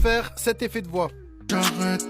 faire cet effet de voix. J'arrête.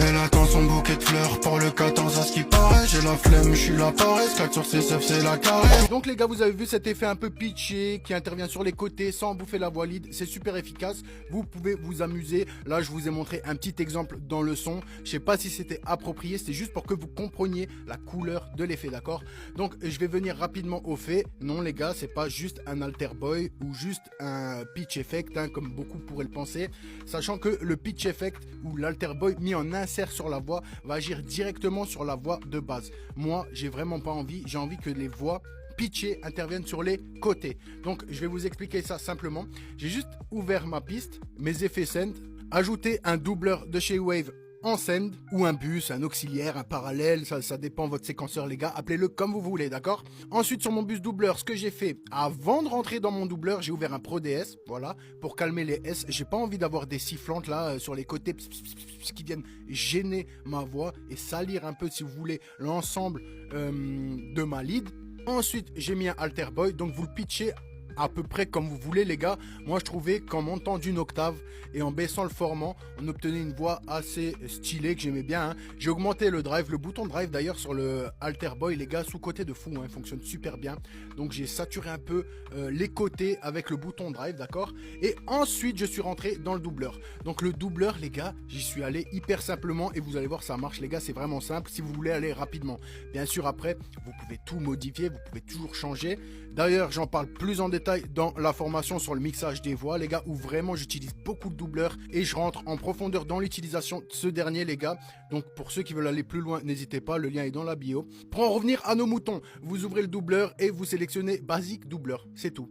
Elle attend son bouquet de fleurs pour le 14 à ce qui paraît. J'ai la flemme, je suis la paresse. 4 sur 6 c'est la caresse. Donc les gars, vous avez vu cet effet un peu pitché qui intervient sur les côtés sans bouffer la voix lead. C'est super efficace. Vous pouvez vous amuser. Là, je vous ai montré un petit exemple dans le son. Je sais pas si c'était approprié. C'était juste pour que vous compreniez la couleur de l'effet, d'accord? Donc je vais venir rapidement au fait. Non les gars, c'est pas juste un alter boy ou juste un pitch effect, hein, comme beaucoup pourraient le penser. Sachant que le pitch effect ou l'alter boy mis en insert sur la voix va agir directement sur la voix de base. Moi, j'ai vraiment pas envie. J'ai envie que les voix pitchées interviennent sur les côtés. Donc, je vais vous expliquer ça simplement. J'ai juste ouvert ma piste, mes effets send, ajouté un doubleur de chez Wave en send, ou un bus, un auxiliaire, un parallèle, ça dépend de votre séquenceur les gars, appelez-le comme vous voulez, d'accord? Ensuite sur mon bus doubleur, ce que j'ai fait, avant de rentrer dans mon doubleur, j'ai ouvert un Pro DS, voilà, pour calmer les S. J'ai pas envie d'avoir des sifflantes là sur les côtés qui viennent gêner ma voix et salir un peu, si vous voulez, l'ensemble de ma lead. Ensuite j'ai mis un alter boy, donc vous le pitchez à peu près comme vous voulez les gars. Moi je trouvais qu'en montant d'une octave et en baissant le formant, on obtenait une voix assez stylée que j'aimais bien, hein. J'ai augmenté le drive, le bouton drive d'ailleurs sur le alter boy les gars, sous côté de fou, hein, il fonctionne super bien. Donc j'ai saturé un peu les côtés avec le bouton drive, d'accord. Et ensuite je suis rentré dans le doubleur. Donc le doubleur les gars, j'y suis allé hyper simplement et vous allez voir ça marche les gars, c'est vraiment simple si vous voulez aller rapidement. Bien sûr après vous pouvez tout modifier, vous pouvez toujours changer. D'ailleurs j'en parle plus en détail dans la formation sur le mixage des voix les gars, où vraiment j'utilise beaucoup de doubleurs et je rentre en profondeur dans l'utilisation de ce dernier les gars. Donc pour ceux qui veulent aller plus loin, n'hésitez pas, le lien est dans la bio. Pour en revenir à nos moutons, vous ouvrez le doubleur et vous sélectionnez basique doubleur, c'est tout.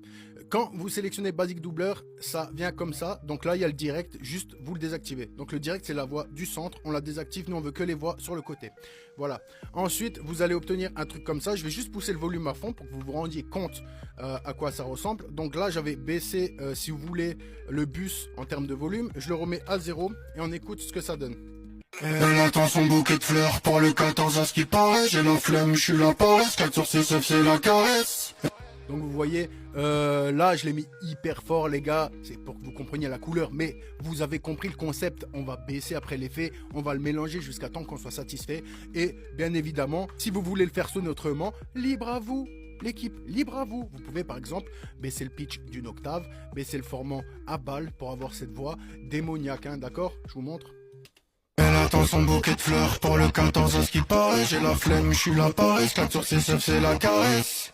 Quand vous sélectionnez basique doubleur, ça vient comme ça. Donc là il y a le direct, juste vous le désactivez. Donc le direct c'est la voix du centre, on la désactive, nous on veut que les voix sur le côté. Voilà. Ensuite vous allez obtenir un truc comme ça. Je vais juste pousser le volume à fond pour que vous vous rendiez compte à quoi ça ressemble. Donc là j'avais baissé si vous voulez le bus en termes de volume. Je le remets à 0 et on écoute ce que ça donne. Elle attend son bouquet de fleurs pour le 14 à ce qui paraît. J'ai la flemme, je suis la paresse. 4 sur 6 c'est la caresse. Donc vous voyez, là je l'ai mis hyper fort les gars, c'est pour que vous compreniez la couleur, mais vous avez compris le concept, on va baisser après l'effet, on va le mélanger jusqu'à temps qu'on soit satisfait, et bien évidemment, si vous voulez le faire sonner autrement, libre à vous l'équipe, libre à vous. Vous pouvez par exemple baisser le pitch d'une octave, baisser le formant à balle pour avoir cette voix démoniaque, hein, d'accord? Je vous montre. Elle attend son bouquet de fleurs pour le 14 à ce qui paraît. J'ai la flemme, je suis la paresse. 4 sur 6 c'est la caresse.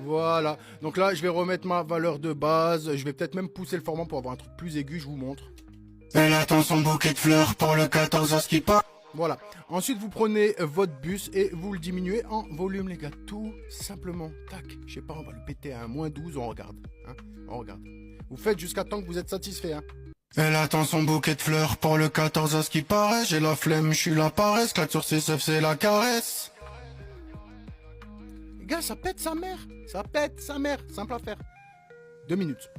Voilà, donc là je vais remettre ma valeur de base, je vais peut-être même pousser le format pour avoir un truc plus aigu, je vous montre. Elle attend son bouquet de fleurs pour le 14 à ce qui paraît. Voilà, ensuite vous prenez votre bus et vous le diminuez en volume les gars, tout simplement, tac, je sais pas, on va le péter à -12, on regarde, hein, on regarde. Vous faites jusqu'à temps que vous êtes satisfait, hein. Elle attend son bouquet de fleurs pour le 14 à ce qui paraît. J'ai la flemme, je suis la paresse. 4 sur 6 c'est la caresse. Les gars, ça pète sa mère, simple à faire. 2 minutes.